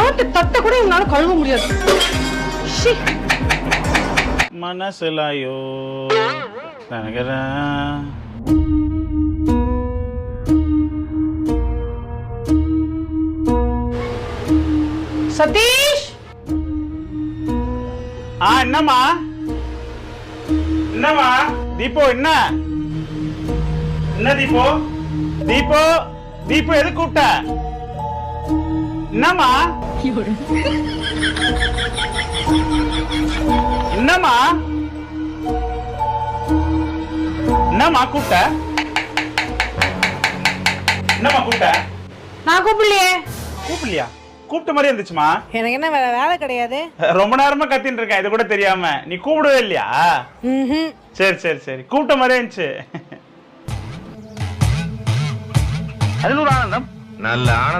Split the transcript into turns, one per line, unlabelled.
சாப்பிட்டு தட்டை கூட எங்களால கழுவ முடியாது.
மனசுலாயோ
சதீஷ்,
என்னம்மா என்னம்மா? தீபோ என்ன தீபோ தீபோ தீபோ எது கூப்பிட்ட? என்னம்மா என்னம்மா என்னம்மா கூப்பிட்ட? என்னம்மா கூப்பிட்ட?
நான் கூப்பிடலையே.
கூப்பிடலையா? கூப்பிட்ட மாதிரி இருந்துச்சுமா.
எனக்கு என்ன வேலை கிடையாது.
ரொம்ப நேரமா கத்தின்னு இருக்கேன், இது கூட தெரியாம. நீ கூப்பிடவே இல்லையா? சரி சரி சரி, கூப்பிட்ட மாதிரி இருந்துச்சு.
அதில் ஒரு ஆனந்தம், நல்ல ஆனந்தம்.